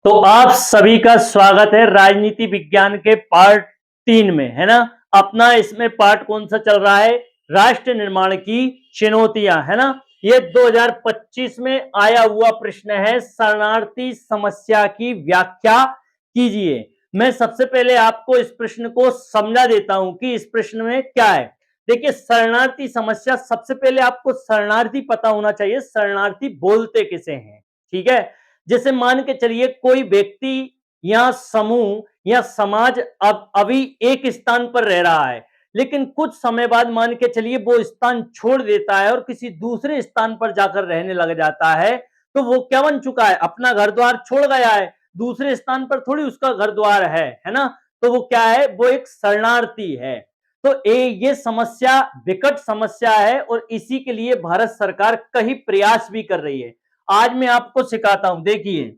तो आप सभी का स्वागत है राजनीति विज्ञान के पार्ट 3 में, है ना। अपना इसमें पार्ट कौन सा चल रहा है? राष्ट्र निर्माण की चुनौतियां, है ना। ये 2025 में आया हुआ प्रश्न है, शरणार्थी समस्या की व्याख्या कीजिए। मैं सबसे पहले आपको इस प्रश्न को समझा देता हूं कि इस प्रश्न में क्या है। देखिए, शरणार्थी समस्या, सबसे पहले आपको शरणार्थी पता होना चाहिए, शरणार्थी बोलते किसे हैं, ठीक है। जैसे मान के चलिए कोई व्यक्ति या समूह या समाज अब अभी एक स्थान पर रह रहा है, लेकिन कुछ समय बाद मान के चलिए वो स्थान छोड़ देता है और किसी दूसरे स्थान पर जाकर रहने लग जाता है, तो वो क्या बन चुका है? अपना घर द्वार छोड़ गया है, दूसरे स्थान पर थोड़ी उसका घर द्वार है ना। तो वो क्या है? वो एक शरणार्थी है। तो ये समस्या विकट समस्या है और इसी के लिए भारत सरकार कई प्रयास भी कर रही है। आज मैं आपको सिखाता हूं, देखिए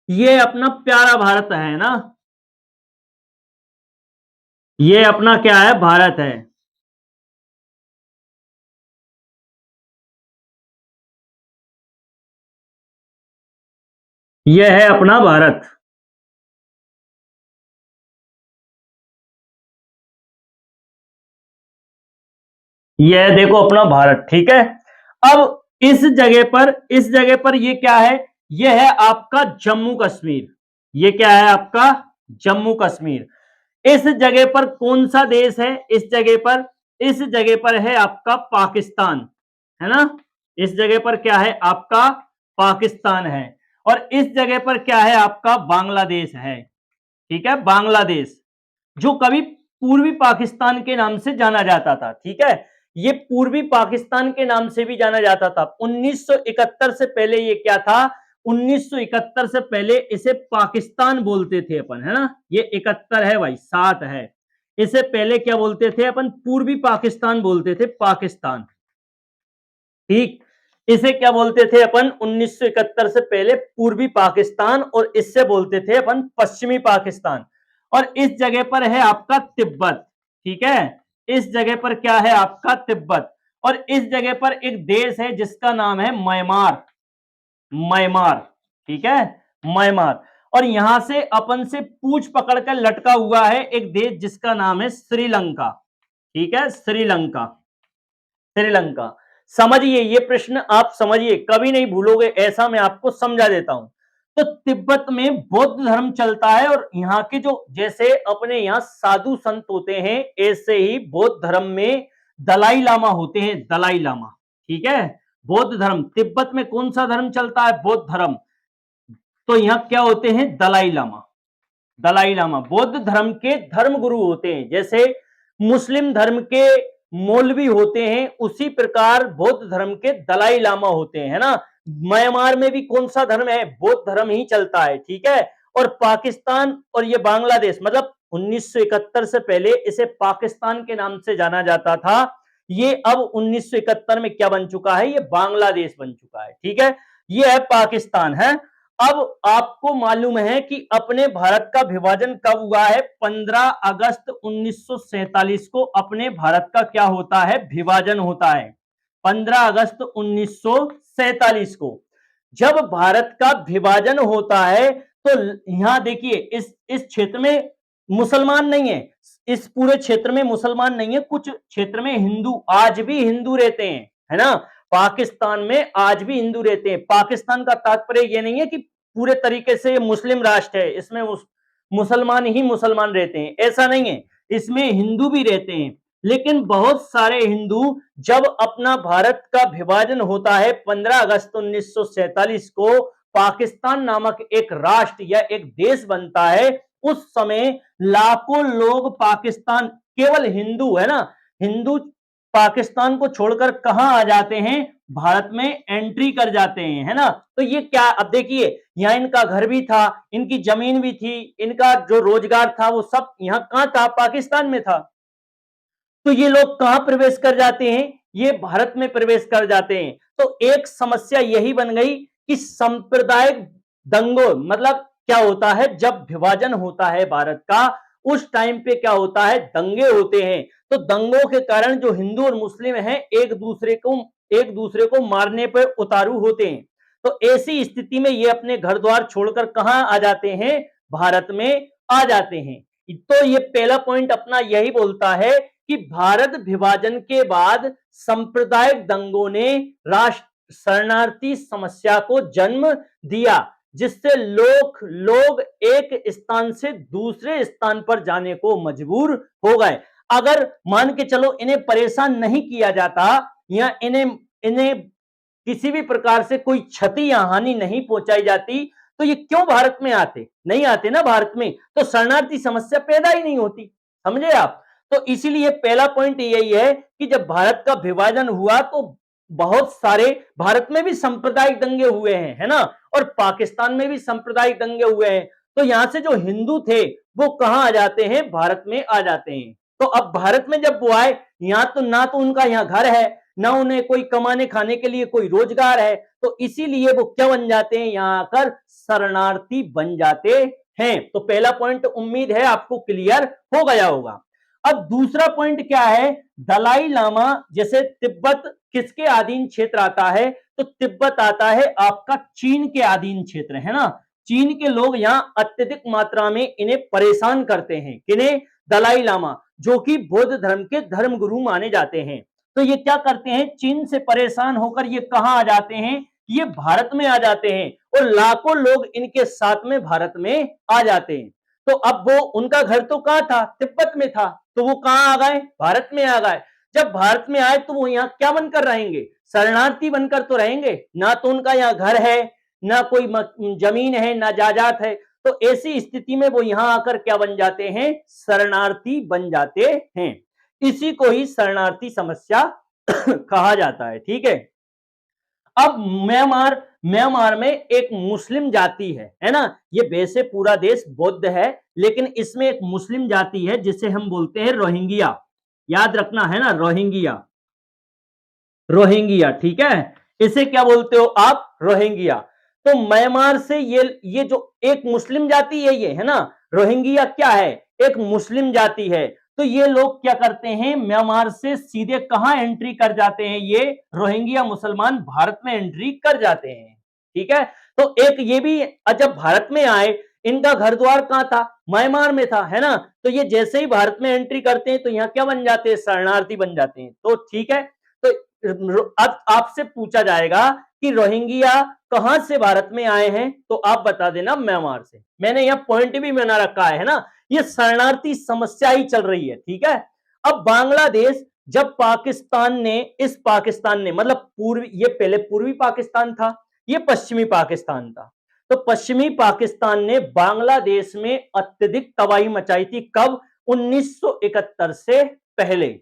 ये अपना प्यारा भारत है ना, ये अपना क्या है? भारत है। ये है अपना भारत, ये देखो अपना भारत, ठीक है। अब इस जगह पर ये क्या है? ये है आपका जम्मू कश्मीर। ये क्या है आपका? जम्मू कश्मीर। इस जगह पर कौन सा देश है? इस जगह पर है आपका पाकिस्तान, है ना। इस जगह पर क्या है? आपका पाकिस्तान है। और इस जगह पर क्या है? आपका बांग्लादेश है, ठीक है। बांग्लादेश, जो कभी पूर्वी पाकिस्तान के नाम से जाना जाता था, ठीक है। ये पूर्वी पाकिस्तान के नाम से भी जाना जाता था। 1971 से पहले ये क्या था? 1971 से पहले इसे पाकिस्तान बोलते थे अपन, है ना। ये 71 है भाई, 7 है। इसे पहले क्या बोलते थे अपन? पूर्वी पाकिस्तान बोलते थे, पाकिस्तान, ठीक। इसे क्या बोलते थे अपन? 1971 से पहले पूर्वी पाकिस्तान, और इससे बोलते थे अपन पश्चिमी पाकिस्तान। और इस जगह पर है आपका तिब्बत, ठीक है। इस जगह पर क्या है? आपका तिब्बत। और इस जगह पर एक देश है जिसका नाम है म्यांमार, म्यांमार, ठीक है, म्यांमार। और यहां से अपन से पूछ पकड़कर लटका हुआ है एक देश जिसका नाम है श्रीलंका, ठीक है, श्रीलंका, श्रीलंका। समझिए, ये प्रश्न आप समझिए, कभी नहीं भूलोगे, ऐसा मैं आपको समझा देता हूं। तो तिब्बत में बौद्ध धर्म चलता है, और यहाँ के जो, जैसे अपने यहाँ साधु संत होते हैं, ऐसे ही बौद्ध धर्म में दलाई लामा होते हैं, दलाई लामा, ठीक है। बौद्ध धर्म, तिब्बत में कौन सा धर्म चलता है? बौद्ध धर्म। तो यहाँ क्या होते हैं? दलाई लामा, दलाई लामा बौद्ध धर्म के धर्म गुरु होते हैं। जैसे मुस्लिम धर्म के मौलवी होते हैं, उसी प्रकार बौद्ध धर्म के दलाई लामा होते हैं, है ना। म्यांमार में भी कौन सा धर्म है? बौद्ध धर्म ही चलता है, ठीक है। और पाकिस्तान और ये बांग्लादेश, मतलब 1971 से पहले इसे पाकिस्तान के नाम से जाना जाता था, ये अब 1971 में क्या बन चुका है? ये बांग्लादेश बन चुका है, ठीक है। ये है पाकिस्तान, है। अब आपको मालूम है कि अपने भारत का विभाजन कब हुआ है? 15 अगस्त 1947 को अपने भारत का क्या होता है? विभाजन होता है, 15 अगस्त 1947 को। जब भारत का विभाजन होता है, तो यहां देखिए, इस क्षेत्र में मुसलमान नहीं है, इस पूरे क्षेत्र में मुसलमान नहीं है, कुछ क्षेत्र में हिंदू, आज भी हिंदू रहते हैं, है ना। पाकिस्तान में आज भी हिंदू रहते हैं। पाकिस्तान का तात्पर्य यह नहीं है कि पूरे तरीके से मुस्लिम राष्ट्र है, इसमें मुसलमान ही मुसलमान रहते हैं, ऐसा नहीं है। इसमें हिंदू भी रहते हैं, लेकिन बहुत सारे हिंदू, जब अपना भारत का विभाजन होता है 15 अगस्त 1947 को, पाकिस्तान नामक एक राष्ट्र या एक देश बनता है, उस समय लाखों लोग पाकिस्तान, केवल हिंदू, है ना, हिंदू पाकिस्तान को छोड़कर कहां आ जाते हैं? भारत में एंट्री कर जाते हैं, है ना। तो ये क्या, अब देखिए, यहाँ इनका घर भी था, इनकी जमीन भी थी, इनका जो रोजगार था वो सब यहाँ कहां था? पाकिस्तान में था। तो ये लोग कहां प्रवेश कर जाते हैं? ये भारत में प्रवेश कर जाते हैं। तो एक समस्या यही बन गई कि सांप्रदायिक दंगों, मतलब क्या होता है, जब विभाजन होता है भारत का, उस टाइम पे क्या होता है? दंगे होते हैं। तो दंगों के कारण जो हिंदू और मुस्लिम हैं, एक दूसरे को मारने पर उतारू होते हैं। तो ऐसी स्थिति में ये अपने घर द्वार छोड़कर कहां आ जाते हैं, भारत में आ जाते हैं। तो ये पहला पॉइंट अपना यही बोलता है कि भारत विभाजन के बाद सांप्रदायिक दंगों ने राष्ट्र शरणार्थी समस्या को जन्म दिया, जिससे लोग एक स्थान से दूसरे स्थान पर जाने को मजबूर हो गए। अगर मान के चलो इन्हें परेशान नहीं किया जाता या इन्हें किसी भी प्रकार से कोई क्षति या हानि नहीं पहुंचाई जाती तो ये क्यों भारत में आते, नहीं आते ना भारत में, तो शरणार्थी समस्या पैदा ही नहीं होती। समझे आप? तो इसीलिए पहला पॉइंट यही है कि जब भारत का विभाजन हुआ तो बहुत सारे, भारत में भी सांप्रदायिक दंगे हुए हैं, है ना, और पाकिस्तान में भी सांप्रदायिक दंगे हुए हैं। तो यहां से जो हिंदू थे वो कहां आ जाते हैं, भारत में आ जाते हैं। तो अब भारत में जब वो आए, यहां तो ना तो उनका यहां घर है, ना उन्हें कोई कमाने खाने के लिए कोई रोजगार है, तो इसीलिए वो क्या बन जाते हैं, यहां आकर शरणार्थी बन जाते हैं। तो पहला पॉइंट उम्मीद है आपको क्लियर हो गया होगा। अब दूसरा पॉइंट क्या है, दलाई लामा, जैसे तिब्बत किसके अधीन क्षेत्र आता है, तो तिब्बत आता है आपका चीन के अधीन क्षेत्र, है ना। चीन के लोग यहां अत्यधिक मात्रा में इन्हें परेशान करते हैं, किन्हें, दलाई लामा, जो कि बौद्ध धर्म के धर्म गुरु माने जाते हैं। तो ये क्या करते हैं, चीन से परेशान होकर ये कहां आ जाते हैं, ये भारत में आ जाते हैं और लाखों लोग इनके साथ में भारत में आ जाते हैं। तो अब वो, उनका घर तो कहां था, तिब्बत में था, तो वो कहां आ गए, भारत में आ गए। जब भारत में आए तो वो यहां क्या बनकर रहेंगे, शरणार्थी बनकर तो रहेंगे ना, तो उनका यहाँ घर है, ना कोई जमीन है, ना जायदाद है। तो ऐसी स्थिति में वो यहां आकर क्या बन जाते हैं, शरणार्थी बन जाते हैं। इसी को ही शरणार्थी समस्या कहा जाता है, ठीक है। अब म्यांमार में एक मुस्लिम जाति है ना, ये वैसे पूरा देश बौद्ध है, लेकिन इसमें एक मुस्लिम जाति है जिसे हम बोलते हैं रोहिंग्या, याद रखना है ना, रोहिंग्या, रोहिंग्या, ठीक है, इसे क्या बोलते हो आप, रोहिंग्या। तो म्यांमार से ये जो एक मुस्लिम जाति है, ये है ना, रोहिंग्या क्या है, एक मुस्लिम जाति है। तो ये लोग क्या करते हैं, म्यांमार से सीधे कहां एंट्री कर जाते हैं, ये रोहिंग्या मुसलमान भारत में एंट्री कर जाते हैं, ठीक है। तो एक ये भी, जब भारत में आए, इनका घर द्वार कहां था, म्यांमार में था, है ना। तो ये जैसे ही भारत में एंट्री करते हैं तो यहाँ क्या बन जाते हैं, शरणार्थी बन जाते हैं। तो ठीक है, तो अब आपसे पूछा जाएगा कि रोहिंग्या कहां से भारत में आए हैं, तो आप बता देना म्यांमार से। मैंने यह पॉइंट भी बना रखा है ना, ये शरणार्थी समस्या ही चल रही है, ठीक है। अब बांग्लादेश, जब पाकिस्तान ने मतलब ये पहले पूर्वी पाकिस्तान था, ये पश्चिमी पाकिस्तान था। तो पश्चिमी पाकिस्तान ने बांग्लादेश में अत्यधिक तबाही मचाई थी, कब, 1971 से पहले,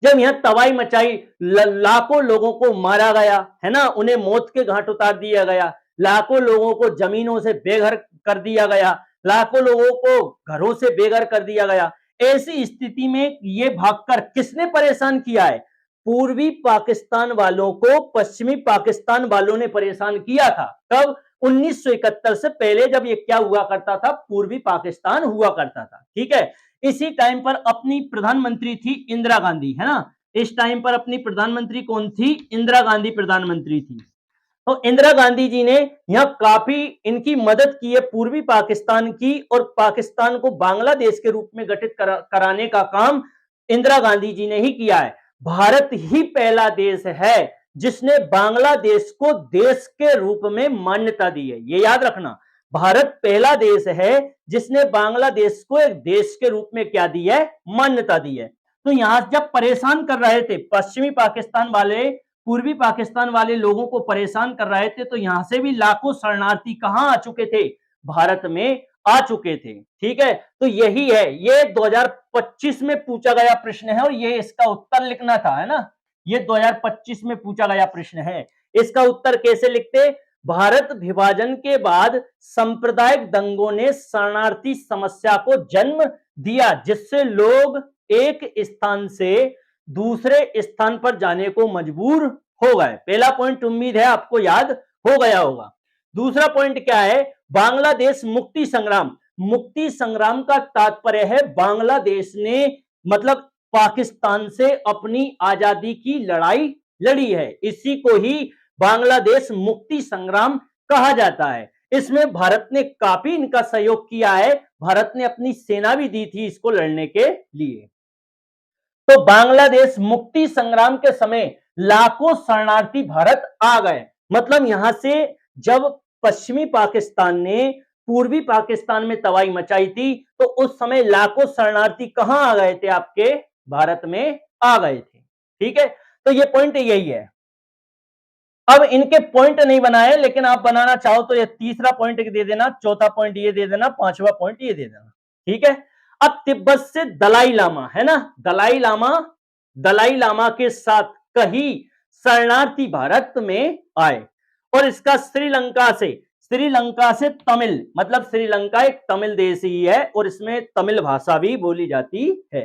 जब यहां तबाही मचाई, लाखों लोगों को मारा गया, है ना, उन्हें मौत के घाट उतार दिया गया, लाखों लोगों को जमीनों से बेघर कर दिया गया, लाखों लोगों को घरों से बेघर कर दिया गया। ऐसी स्थिति में ये भागकर किसने परेशान किया है, पूर्वी पाकिस्तान वालों को पश्चिमी पाकिस्तान वालों ने परेशान किया था। कब, 1971 से पहले, जब ये क्या हुआ करता था, पूर्वी पाकिस्तान हुआ करता था, ठीक है। इसी टाइम पर अपनी प्रधानमंत्री थी इंदिरा गांधी, है ना, इस टाइम पर अपनी प्रधानमंत्री कौन थी, इंदिरा गांधी प्रधानमंत्री थी। तो इंदिरा गांधी जी ने यहां काफी इनकी मदद की है, पूर्वी पाकिस्तान की, और पाकिस्तान को बांग्लादेश के रूप में गठित कराने का काम इंदिरा गांधी जी ने ही किया है। भारत ही पहला देश है जिसने बांग्लादेश को देश के रूप में मान्यता दी है, ये याद रखना। भारत पहला देश है जिसने बांग्लादेश को एक देश के रूप में क्या दी है, मान्यता दी है। तो यहां जब परेशान कर रहे थे पश्चिमी पाकिस्तान वाले, पूर्वी पाकिस्तान वाले लोगों को परेशान कर रहे थे, तो यहां से भी लाखों शरणार्थी कहां आ चुके थे, भारत में आ चुके थे, ठीक है। तो यही है, ये 2025 में पूछा गया प्रश्न है और ये इसका उत्तर लिखना था, है ना, ये 2025 में पूछा गया प्रश्न है। इसका उत्तर कैसे लिखते, भारत विभाजन के बाद सांप्रदायिक दंगों ने शरणार्थी समस्या को जन्म दिया, जिससे लोग एक स्थान से दूसरे स्थान पर जाने को मजबूर हो गए। पहला पॉइंट उम्मीद है आपको याद हो गया होगा। दूसरा पॉइंट क्या है, बांग्लादेश मुक्ति संग्राम। मुक्ति संग्राम का तात्पर्य है बांग्लादेश ने मतलब पाकिस्तान से अपनी आजादी की लड़ाई लड़ी है, इसी को ही बांग्लादेश मुक्ति संग्राम कहा जाता है। इसमें भारत ने काफी इनका सहयोग किया है, भारत ने अपनी सेना भी दी थी इसको लड़ने के लिए। तो बांग्लादेश मुक्ति संग्राम के समय लाखों शरणार्थी भारत आ गए, मतलब यहां से जब पश्चिमी पाकिस्तान ने पूर्वी पाकिस्तान में तबाही मचाई थी, तो उस समय लाखों शरणार्थी कहां आ गए थे, आपके भारत में आ गए थे। ठीक है, तो ये पॉइंट यही है। अब इनके पॉइंट नहीं बनाए, लेकिन आप बनाना चाहो तो ये तीसरा पॉइंट दे देना, चौथा पॉइंट ये दे देना, पांचवा पॉइंट ये दे देना। ठीक है, अब तिब्बत से दलाई लामा है ना, दलाई लामा के साथ कई शरणार्थी भारत में आए, और इसका श्रीलंका से तमिल, मतलब श्रीलंका एक तमिल देश ही है और इसमें तमिल भाषा भी बोली जाती है।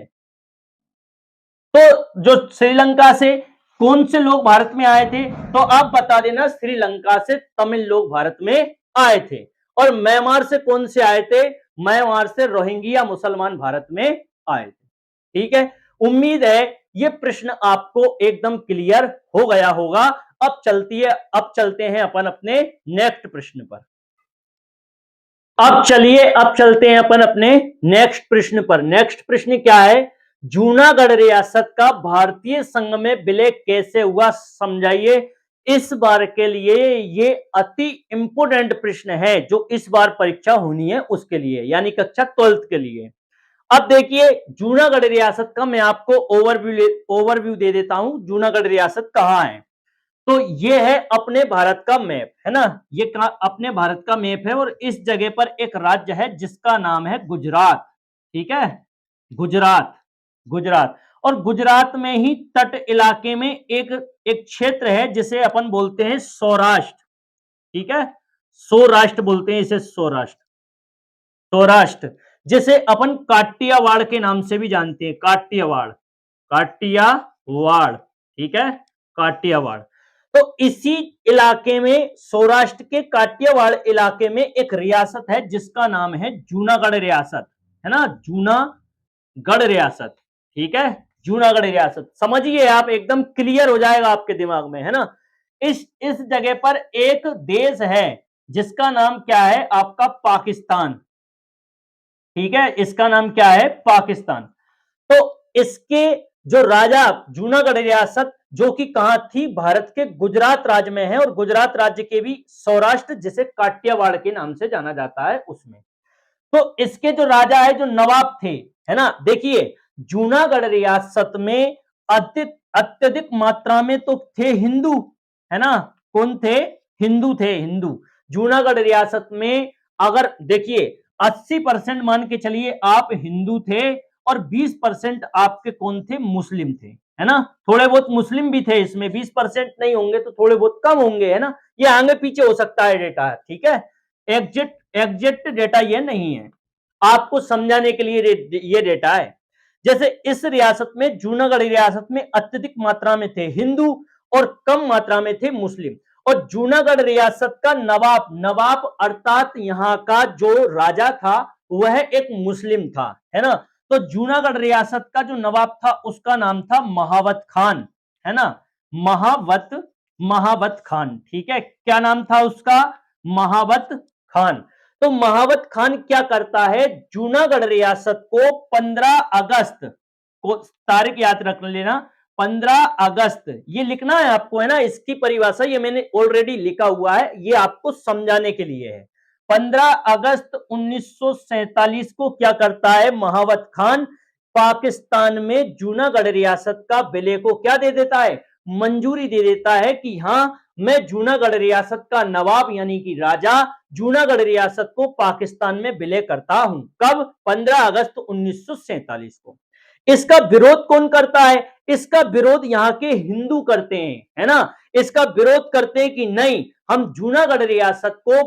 तो जो श्रीलंका से कौन से लोग भारत में आए थे, तो आप बता देना, श्रीलंका से तमिल लोग भारत में आए थे। और म्यांमार से कौन से आए थे, म्यांमार से रोहिंग्या मुसलमान भारत में आए थे। ठीक है, उम्मीद है ये प्रश्न आपको एकदम क्लियर हो गया होगा। अब चलते हैं अपन अपने नेक्स्ट प्रश्न पर। अब चलते हैं अपन अपने नेक्स्ट प्रश्न पर। नेक्स्ट प्रश्न क्या है, जूनागढ़ रियासत का भारतीय संघ में विलय कैसे हुआ, समझाइए। इस बार के लिए ये अति इंपोर्टेंट प्रश्न है जो इस बार परीक्षा होनी है उसके लिए, यानी कक्षा 12th के लिए। अब देखिए, जूनागढ़ रियासत का मैं आपको ओवरव्यू दे देता हूं। जूनागढ़ रियासत कहां है, तो ये है अपने भारत का मैप, है ना, ये अपने भारत का मैप है, और इस जगह पर एक राज्य है जिसका नाम है गुजरात। ठीक है, गुजरात, और गुजरात में ही तट इलाके में एक क्षेत्र है जिसे अपन बोलते हैं सौराष्ट्र। ठीक है, सौराष्ट्र बोलते हैं इसे, सौराष्ट्र, जिसे अपन काटियावाड़ के नाम से भी जानते हैं, काटियावाड़। ठीक है, काटियावाड़। तो इसी इलाके में, सौराष्ट्र के काटियावाड़ इलाके में एक रियासत है जिसका नाम है जूनागढ़ रियासत, है ना, जूनागढ़ रियासत। ठीक है, जूनागढ़ रियासत, समझिए आप, एकदम क्लियर हो जाएगा आपके दिमाग में, है ना। इस जगह पर एक देश है जिसका नाम क्या है, आपका पाकिस्तान। ठीक है, इसका नाम क्या है, पाकिस्तान। तो इसके जो राजा, जूनागढ़ रियासत जो कि कहां थी, भारत के गुजरात राज्य में है, और गुजरात राज्य के भी सौराष्ट्र जिसे काटियावाड़ के नाम से जाना जाता है उसमें। तो इसके जो राजा है, जो नवाब थे, है ना, देखिए जूनागढ़ रियासत में अत्यधिक मात्रा में तो थे हिंदू, है ना, कौन थे, हिंदू थे, हिंदू। जूनागढ़ रियासत में अगर देखिए 80% मान के चलिए आप हिंदू थे, और 20% आपके कौन थे, मुस्लिम थे, है ना। थोड़े बहुत मुस्लिम भी थे इसमें, 20% नहीं होंगे तो थोड़े बहुत कम होंगे, है ना, ये आगे पीछे हो सकता है डेटा। ठीक है, एग्जैक्ट डेटा ये नहीं है, आपको समझाने के लिए ये डेटा है। जैसे इस रियासत में, जूनागढ़ रियासत में अत्यधिक मात्रा में थे हिंदू और कम मात्रा में थे मुस्लिम। और जूनागढ़ रियासत का नवाब अर्थात यहाँ का जो राजा था वह एक मुस्लिम था, है ना। तो जूनागढ़ रियासत का जो नवाब था उसका नाम था महावत खान, है ना, महावत खान। ठीक है, क्या नाम था उसका, महावत खान। तो महावत खान क्या करता है, जूनागढ़ रियासत को 15 अगस्त को, तारीख याद रख लेना, 15 अगस्त, ये लिखना है आपको, है ना, इसकी परिभाषा ये मैंने ऑलरेडी लिखा हुआ है, ये आपको समझाने के लिए है। 15 अगस्त 1947 को क्या करता है महावत खान, पाकिस्तान में जूनागढ़ रियासत का विलय को क्या दे देता है, मंजूरी दे देता है कि हां, मैं जूनागढ़ रियासत का नवाब यानी कि राजा जूनागढ़ रियासत को पाकिस्तान में विलय करता हूं। कब, 15 अगस्त 1947 को। इसका विरोध कौन करता है, इसका विरोध यहाँ के हिंदू करते हैं, है ना। इसका विरोध करते हैं कि नहीं, हम जूनागढ़ रियासत को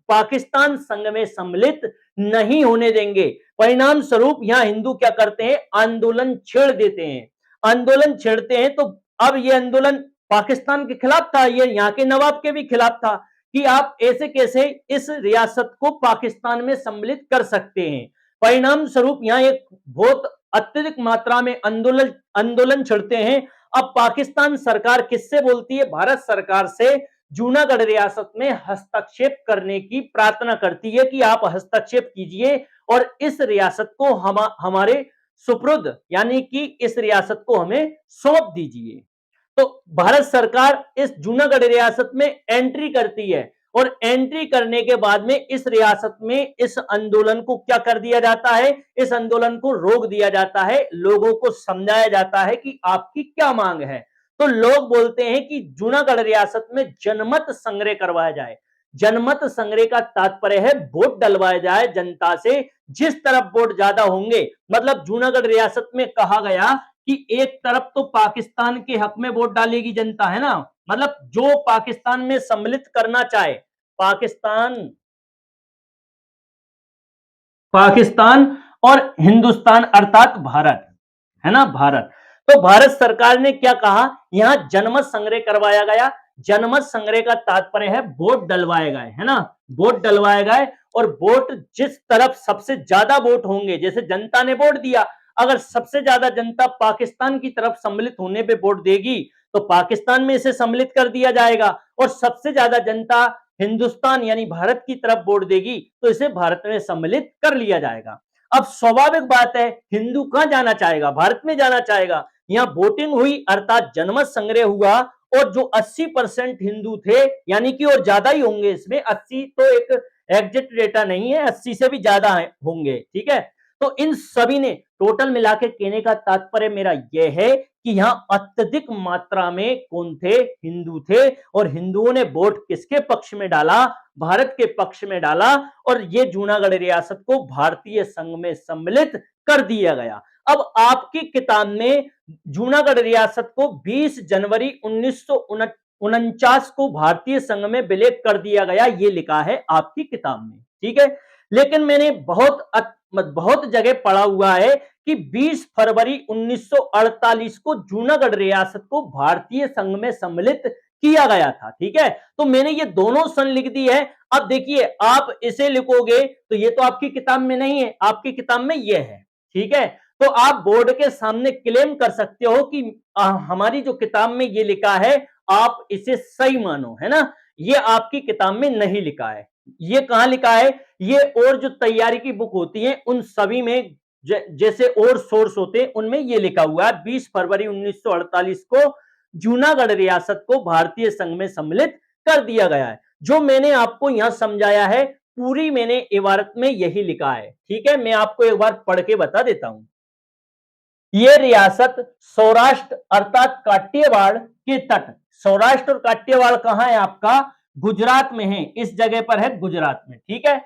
पाकिस्तान संघ में सम्मिलित नहीं होने देंगे। परिणाम स्वरूप यहाँ हिंदू क्या करते हैं, आंदोलन छेड़ देते हैं, आंदोलन छेड़ते हैं। तो अब ये आंदोलन पाकिस्तान के खिलाफ था, ये यहाँ के नवाब के भी खिलाफ था कि आप ऐसे कैसे इस रियासत को पाकिस्तान में सम्मिलित कर सकते हैं। परिणाम स्वरूप यहाँ एक बहुत अत्यधिक मात्रा में आंदोलन छेड़ते हैं। अब पाकिस्तान सरकार किससे बोलती है? भारत सरकार से जूनागढ़ रियासत में हस्तक्षेप करने की प्रार्थना करती है कि आप हस्तक्षेप कीजिए और इस रियासत को हमारे सुपुर्द यानी कि इस रियासत को हमें सौंप दीजिए। तो भारत सरकार इस जूनागढ़ रियासत में एंट्री करती है और एंट्री करने के बाद में इस रियासत में इस आंदोलन को क्या कर दिया जाता है? इस आंदोलन को रोक दिया जाता है, लोगों को समझाया जाता है कि आपकी क्या मांग है। तो लोग बोलते हैं कि जूनागढ़ रियासत में जनमत संग्रह करवाया जाए। जनमत संग्रह का तात्पर्य है वोट डलवाया जाए जनता से, जिस तरफ वोट ज्यादा होंगे, मतलब जूनागढ़ रियासत में कहा गया कि एक तरफ तो पाकिस्तान के हक में वोट डालेगी जनता, है ना, मतलब जो पाकिस्तान में सम्मिलित करना चाहे, पाकिस्तान पाकिस्तान और हिंदुस्तान अर्थात भारत, है ना, भारत। तो भारत सरकार ने क्या कहा, यहां जनमत संग्रह करवाया गया। जनमत संग्रह का तात्पर्य है वोट डलवाए गए, है ना, वोट डलवाए गए और वोट जिस तरफ सबसे ज्यादा वोट होंगे, जैसे जनता ने वोट दिया, अगर सबसे ज्यादा जनता पाकिस्तान की तरफ सम्मिलित होने पे वोट देगी तो पाकिस्तान में इसे सम्मिलित कर दिया जाएगा और सबसे ज्यादा जनता हिंदुस्तान यानी भारत की तरफ वोट देगी तो इसे भारत में सम्मिलित कर लिया जाएगा। अब स्वाभाविक बात है, हिंदू कहां जाना चाहेगा? भारत में जाना चाहेगा। यहां वोटिंग हुई अर्थात जनमत संग्रह हुआ और जो 80% हिंदू थे, यानी कि और ज्यादा ही होंगे, इसमें 80 तो एक एग्जैक्ट डेटा नहीं है, 80 से भी ज्यादा होंगे, ठीक है। तो इन सभी ने टोटल मिला के कहने का तात्पर्य मेरा यह है कि यहां अत्यधिक मात्रा में कौन थे? हिंदू थे और हिंदुओं ने वोट किसके पक्ष में डाला? भारत के पक्ष में डाला और ये जूनागढ़ रियासत को भारतीय संघ में सम्मिलित कर दिया गया। अब आपकी किताब में जूनागढ़ रियासत को 20 जनवरी 1949 को भारतीय संघ में विलय कर दिया गया, ये लिखा है आपकी किताब में, ठीक है। लेकिन मैंने बहुत जगह पढ़ा हुआ है कि 20 फरवरी 1948 को जूनागढ़ रियासत को भारतीय संघ में सम्मिलित किया गया था, ठीक है। तो मैंने ये दोनों सन लिख दी है। अब देखिए, आप इसे लिखोगे तो ये तो आपकी किताब में नहीं है, आपकी किताब में ये है, ठीक है। तो आप बोर्ड के सामने क्लेम कर सकते हो कि हमारी जो किताब में ये लिखा है आप इसे सही मानो, है ना। ये आपकी किताब में नहीं लिखा है। ये कहां लिखा है? ये और जो तैयारी की बुक होती है उन सभी में जैसे और सोर्स होते हैं उनमें ये लिखा हुआ है 20 फरवरी 1948 को जूनागढ़ रियासत को भारतीय संघ में सम्मिलित कर दिया गया है। जो मैंने आपको यहां समझाया है पूरी मैंने इबारत में यही लिखा है, ठीक है। मैं आपको एक बार पढ़ के बता देता हूं। ये रियासत सौराष्ट्र अर्थात काठियावाड़ के तट, सौराष्ट्र और काठियावाड़ कहां है आपका? गुजरात में है, इस जगह पर है गुजरात में, ठीक है।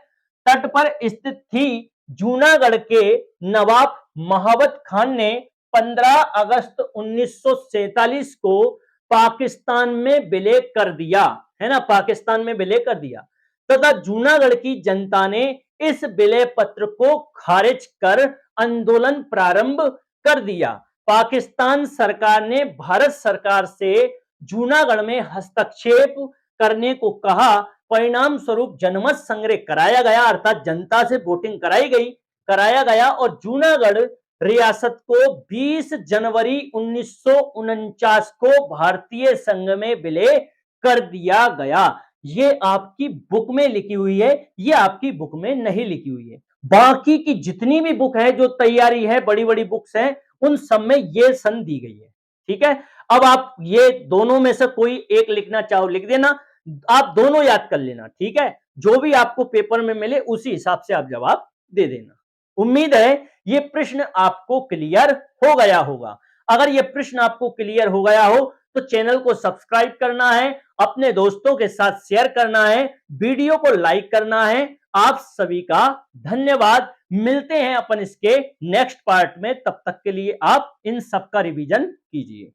तट पर स्थित थी। जूनागढ़ के नवाब महावत खान ने 15 अगस्त 1947 को पाकिस्तान में विलय कर दिया, है ना, पाकिस्तान में विलय कर दिया तथा जूनागढ़ की जनता ने इस विलय पत्र को खारिज कर आंदोलन प्रारंभ कर दिया। पाकिस्तान सरकार ने भारत सरकार से जूनागढ़ में हस्तक्षेप करने को कहा। परिणाम स्वरूप जनमत संग्रह कराया गया अर्थात जनता से वोटिंग कराया गया और जूनागढ़ रियासत को 20 जनवरी 1949 को भारतीय संघ में विलय कर दिया गया। ये आपकी बुक में लिखी हुई है, ये आपकी बुक में नहीं लिखी हुई है। बाकी की जितनी भी बुक है, जो तैयारी है, बड़ी बड़ी बुक्स हैं, उन सब में ये सन दी गई है, ठीक है। अब आप ये दोनों में से कोई एक लिखना चाहो लिख देना, आप दोनों याद कर लेना, ठीक है। जो भी आपको पेपर में मिले उसी हिसाब से आप जवाब दे देना। उम्मीद है ये प्रश्न आपको क्लियर हो गया होगा। अगर ये प्रश्न आपको क्लियर हो गया हो तो चैनल को सब्सक्राइब करना है, अपने दोस्तों के साथ शेयर करना है, वीडियो को लाइक करना है। आप सभी का धन्यवाद। मिलते हैं अपन इसके नेक्स्ट पार्ट में, तब तक के लिए आप इन सब का रिवीजन कीजिए।